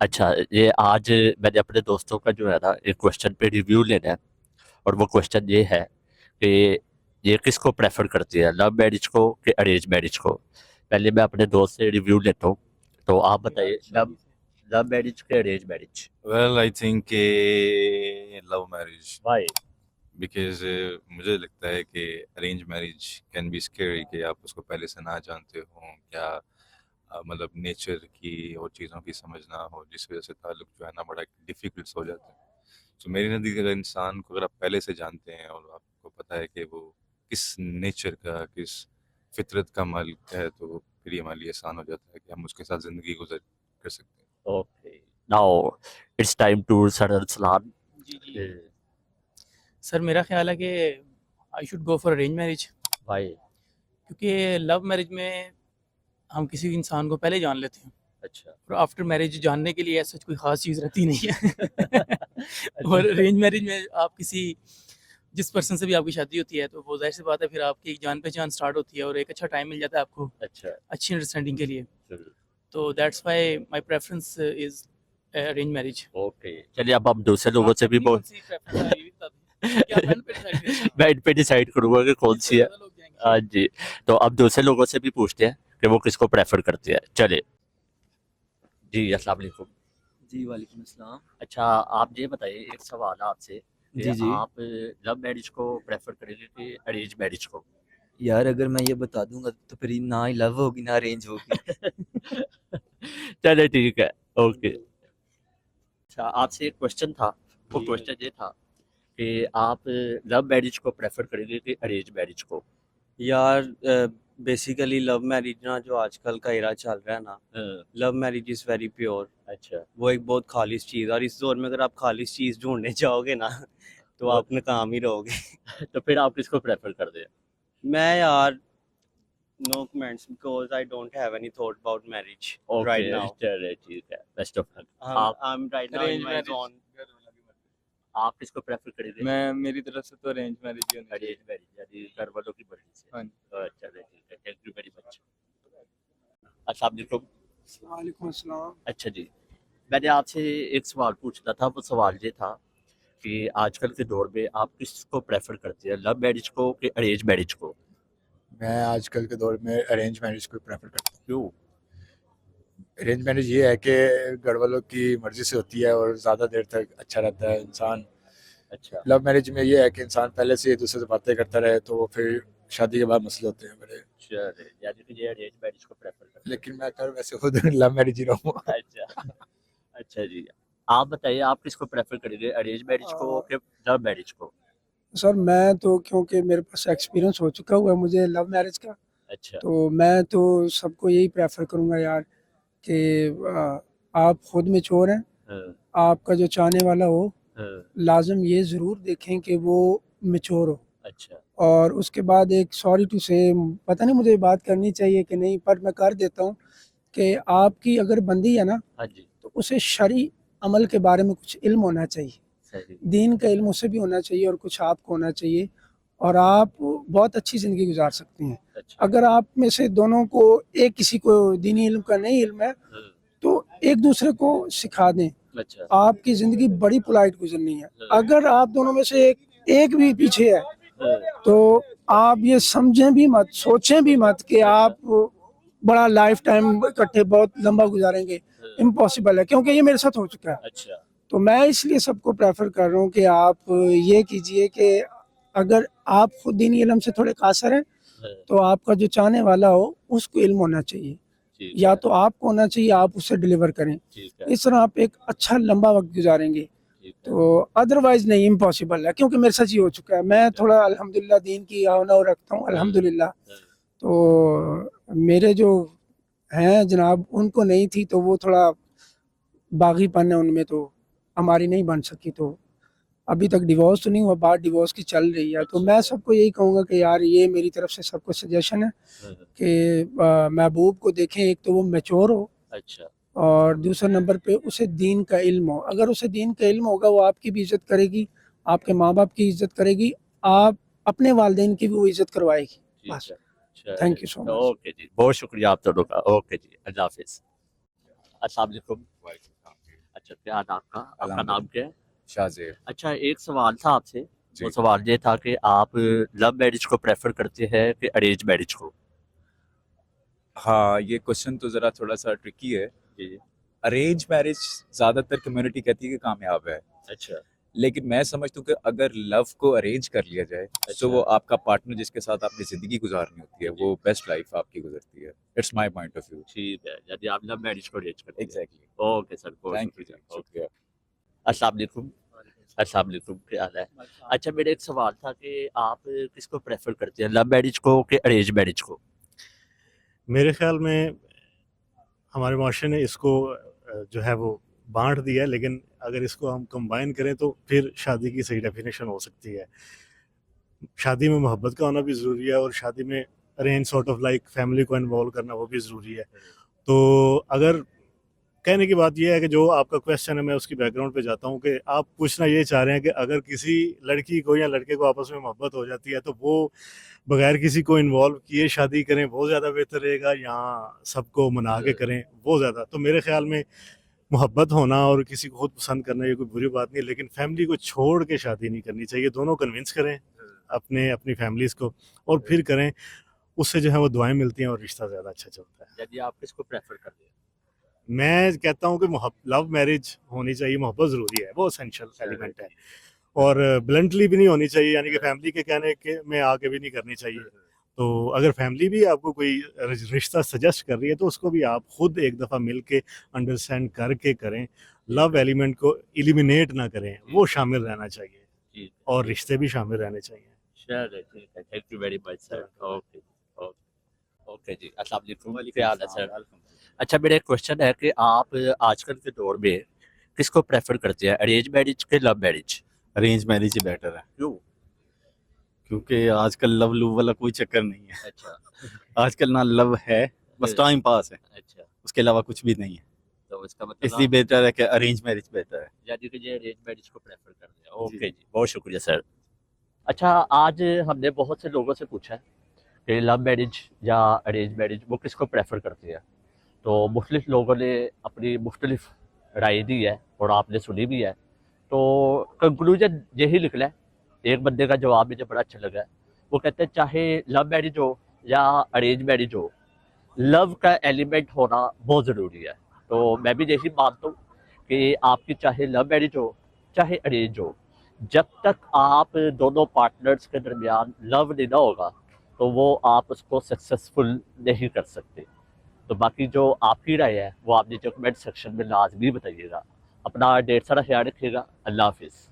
अच्छा, ये आज मैंने अपने दोस्तों का जो है ना एक क्वेश्चन पे रिव्यू लेना है, और वो क्वेश्चन ये है कि ये किसको प्रेफर करती है, लव मैरिज को कि अरेंज मैरिज को। पहले मैं अपने दोस्त से रिव्यू लेता हूँ, तो आप बताइए, लव लव मैरिज के arrange marriage. Well, I think love marriage भाई because मुझे लगता है कि arrange marriage can be scary कि आप उसको पहले से ना जानते हो क्या, मतलब नेचर की और चीज़ों की समझ ना हो, जिस वजह से ताल्लुक जो है ना बड़ा डिफिकल्ट हो जाता है। तो मेरी नज़दीक अगर इंसान को अगर आप पहले से जानते हैं और आपको पता है कि वो किस नेचर का, किस फितरत का मालिक है, तो फिर ये हमारे लिए आसान हो जाता है कि हम उसके साथ ज़िंदगी गुजर कर सकते हैं। Okay, now it's time to sir Arsalan. जी जी सर, मेरा ख्याल है कि I should go for arrange marriage, भाई क्योंकि लव मैरिज में हम किसी इंसान को पहले जान लेते हैं अच्छा और आफ्टर मैरिज जानने के लिए ऐसा कोई ख़ास चीज़ रहती नहीं है। अच्छा और अरेंज मैरिज में आप किसी जिस पर्सन से भी आपकी शादी होती है तो वो जाहिर सी बात है, फिर आपकी जान पहचान स्टार्ट होती है और एक अच्छा टाइम मिल जाता है आपको अच्छा अच्छी अंडरस्टैंडिंग के लिए। चलो, तो that's why my preference is arrange marriage. Okay चलिए, अब हम दूसरे लोगों से भी बोल मैं इन पे डिसाइड करूंगा कि कौन सी है। हाँ जी, तो अब दूसरे लोगों से भी पूछते हैं कि वो किसको प्रेफर करते हैं। चले जी, अस्सलाम वालेकुम। जी वालेकुम अस्सलाम। अच्छा, आप ये बताइए, एक सवाल है आपसे कि जी जी आप लव मैरिज को प्रेफर करेंगे कि अरेंज मैरिज को। यार, अगर मैं ये बता दूंगा तो फिर ना ही लव होगी ना अरेंज होगी। चले ठीक है, ओके। अच्छा, आपसे एक क्वेश्चन था, वो क्वेश्चन ये था कि आप लव मैरिज को प्रेफर करेंगे कि अरेंज मैरिज को। यार, बेसिकली लव मैरिज ना जो आजकल का एरा चल रहा है ना, हाँ, love marriage is very pure. अच्छा वो एक बहुत खालिश चीज़, और इस दौर में अगर आप खालिश चीज़ ढूंढने जाओगे ना तो वो- आप नाकाम ही रहोगे। तो फिर आप किसको प्रेफर कर दें। मैं यार, no comments because I don't have any thought about marriage right okay now. चले ठीक है, बेस्ट ऑफ लक। आप I am right now in my zone. आप किसको प्रेफर करेंगे। मैं मेरी तरफ से तो अरेंज मैरिज ही होनी चाहिए। अरेंज मैरिज यानी घर वालों की मर्जी से। हाँ जी। चले ठीक है, थैंक यू वेरी मच। अस्सलाम वालेकुम। वालेकुम अस्सलाम। अच्छा जी, मैंने आपसे एक सवाल पूछना था, वो सवाल ये था कि आजकल के दौर में आप किसको प्रेफर करते हैं, लव मैरिज को कि अरेंज मैरिज को। मैं आजकल के दौर में अरेंज मैरिज को प्रेफर करता हूँ। क्यों। अरेंज मैरिज ये है कि घर वालों की मर्ज़ी से होती है और ज़्यादा देर तक अच्छा रहता है इंसान। अच्छा लव मैरिज में ये है कि इंसान पहले से एक दूसरे से बातें करता रहे, तो फिर शादी के बाद मसले होते हैं बड़े। चले, यानी कि ये अरेंज मैरिज को प्रेफर करते लेकिन मैं कर वैसे खुद लव मैरिज ही रहा हूँ। हैं। अच्छा अच्छा जी, आप बताइए, आप किसको प्रेफर करेंगे, अरेंज मैरिज को कि लव मैरिज को। सर मैं तो, क्योंकि मेरे पास एक्सपीरियंस हो चुका हुआ है मुझे लव मैरिज का, अच्छा तो मैं तो सबको यही प्रेफर करूँगा यार कि आप खुद में चोर हैं, हाँ, आपका जो चाहने वाला हो हाँ, लाजम ये ज़रूर देखें कि वो मैच्योर हो। अच्छा और उसके बाद एक सॉरी टू से, पता नहीं मुझे ये बात करनी चाहिए कि नहीं, पर मैं कर देता हूँ कि आपकी अगर बंदी है ना, हाँ जी, तो उसे शरई अमल के बारे में कुछ इल्म होना चाहिए। सही दीन का इल्म उसे भी होना चाहिए और कुछ आपको होना चाहिए, और आप बहुत अच्छी ज़िंदगी गुजार सकती हैं। अच्छा अगर आप में से दोनों को, एक किसी को दीनी इल्म का नहीं इल्म है, हाँ, तो एक दूसरे को सिखा दें। अच्छा आपकी ज़िंदगी बड़ी पोलाइट गुजरनी है। हाँ, अगर आप दोनों में से एक भी पीछे है, हाँ, तो आप ये समझें भी मत, सोचें भी मत कि आप बड़ा लाइफ टाइम इकट्ठे बहुत लंबा गुजारेंगे। हाँ, इम्पॉसिबल है, क्योंकि ये मेरे साथ हो चुका है। अच्छा तो मैं इसलिए सबको प्रेफर कर रहा हूँ कि आप ये कीजिए कि अगर आप खुद दीनी इल्म से थोड़े कासर हैं, हाँ, तो आपका जो चाहने वाला हो उसको इल्म होना चाहिए, ठीक या है तो आपको होना चाहिए, आप उससे डिलीवर करें। ठीक है इस तरह आप एक अच्छा लंबा वक्त गुजारेंगे। ठीक है तो अदरवाइज नहीं, इम्पॉसिबल है, क्योंकि मेरे साथ ये हो चुका है। मैं थोड़ा अल्हम्दुलिल्लाह दीन की आवना रखता हूँ, अल्हम्दुलिल्लाह। हाँ, तो मेरे जो हैं जनाब, उनको नहीं थी, तो वो थोड़ा बागीपन है उनमें, तो हमारी नहीं बन सकी। तो अभी तक डिवोर्स तो नहीं हुआ, बात डिवोर्स की चल रही है। तो अच्छा, मैं सबको यही कहूँगा कि यार, ये मेरी तरफ से सबको सजेशन है हाँ, कि महबूब को देखें, एक तो वो मैच्योर हो, अच्छा और दूसरे नंबर पे उसे दीन का इल्म हो। अगर उसे दीन का इल्म होगा, वो आपकी भी इज़्ज़त करेगी, आपके माँ बाप की इज़्ज़त करेगी, आप अपने वालिदैन की भी वो इज़्ज़त करवाएगी। ठीक बस। है चले, thank you so much. Okay ji, बहुत शुक्रिया आप दोनों का। ओके जी, अल्लाह हाफिज। अस्सलाम वालेकुम। अच्छा, क्या नाम का आपका नाम अलहमदुलिल्लाह। क्या है? शाहजेब। अच्छा, एक सवाल था आपसे, जी। वो सवाल ये था कि आप लव मैरिज को प्रेफर करते हैं कि अरेंज मैरिज को? हाँ, ये क्वेश्चन तो ज़रा थोड़ा-सा ट्रिकी है। जी। अरेंज मैरिज ज़्यादातर कम्युनिटी कहती है कि कामयाब है, अच्छा, लेकिन मैं समझता हूँ कि अगर लव को अरेंज कर लिया जाए, अच्छा। तो वो आपका पार्टनर जिसके साथ आपने ज़िंदगी गुज़ारनी होती है, वो बेस्ट लाइफ़ आपकी गुज़रती है। It's my point of view. ठीक है, यदि आप लव मैरिज को अरेंज करते हैं। एग्ज़ैक्टली। ओके सर, बहुत थैंक यू, शुक्रिया। ओके। शुक्रिया। अस्सलाम वालेकुम। अस्सलाम वालेकुम, क्या हाल है? अच्छा, मेरा एक सवाल था कि आप किसको प्रेफर करते हैं, लव मैरिज को कि अरेंज मैरिज को? मेरे ख्याल में हमारे माशरे ने इसको जो है वो बांट दिया है, लेकिन अगर इसको हम कंबाइन करें तो फिर शादी की सही डेफिनेशन हो सकती है। शादी में मोहब्बत का होना भी ज़रूरी है, और शादी में arrange sort of like family को इन्वॉल्व करना वो भी ज़रूरी है। तो अगर कहने की बात यह है कि जो आपका क्वेश्चन है, मैं उसकी बैकग्राउंड पे जाता हूँ कि आप पूछना ये चाह रहे हैं कि अगर किसी लड़की को या लड़के को आपस में मोहब्बत हो जाती है तो वो बगैर किसी को इन्वॉल्व किए शादी करें वो ज़्यादा बेहतर रहेगा, या सबको मना के करें वो ज़्यादा? तो मेरे ख्याल में मोहब्बत होना और किसी को खुद पसंद करना ये कोई बुरी बात नहीं है, लेकिन फैमिली को छोड़ के शादी नहीं करनी चाहिए। दोनों कन्विंस करें अपनी फैमिलीज़ को और फिर करें, उससे जो है वो दुआएं मिलती हैं और रिश्ता ज़्यादा अच्छा चलता है। यदि आप किसको प्रेफर करते हैं? मैं कहता हूँ कि लव मैरिज होनी चाहिए, मोहब्बत ज़रूरी है, वो एसेंशियल एलिमेंट है, और ब्लंटली भी नहीं होनी चाहिए, यानी कि फैमिली के कहने के में आके भी नहीं करनी चाहिए। तो अगर फैमिली भी आपको कोई रिश्ता सजेस्ट कर रही है तो उसको भी आप खुद एक दफ़ा मिल के अंडरस्टैंड करके करें, लव एलिमेंट को एलिमिनेट ना करें, वो शामिल रहना चाहिए जी, और रिश्ते भी शामिल रहने चाहिए। चलिए ठीक है, thank you very much sir. Okay, okay, okay ji, अस्सलाम वालेकुम, क्या हाल है सर? अच्छा, मेरा एक क्वेश्चन है कि आप आजकल के दौर में किसको प्रेफर करते हैं, अरेंज मैरिज के लव मैरिज? अरेंज मैरिज ही बेटर है, क्यों? क्योंकि आजकल लव लू वाला कोई चक्कर नहीं है। अच्छा, आजकल ना लव है, बस टाइम पास है, अच्छा, उसके अलावा कुछ भी नहीं है। तो इसका मतलब इसलिए बेटर है कि अरेंज मैरिज बेहतर है। यानी कि ये अरेंज मैरिज को प्रेफर करते हैं। ओके जी, बहुत शुक्रिया सर। अच्छा, आज हमने बहुत से लोगों से पूछा है कि लव मैरिज या अरेंज मैरिज वो किसको प्रेफर करते हैं, तो मुख्तलिफ लोगों ने अपनी मुख्तलिफ राय दी है और आपने सुनी भी है। तो कंक्लूजन यही निकला है, एक बंदे का जवाब मुझे बड़ा अच्छा लगा है। वो कहते हैं चाहे लव मैरिज हो या अरेंज मैरिज हो, लव का एलिमेंट होना बहुत ज़रूरी है। तो मैं भी यही मानता हूँ कि आपकी चाहे लव मैरिज हो चाहे अरेंज हो, जब तक आप दोनों पार्टनर्स के दरमियान लव नहीं ना होगा तो वो आप उसको सक्सेसफुल नहीं कर सकते। तो बाकी जो आपकी राय है वो आप नीचे कमेंट सेक्शन में लाजमी बताइएगा। अपना ढेर सारा ख्याल रखिएगा। अल्लाह हाफिज़।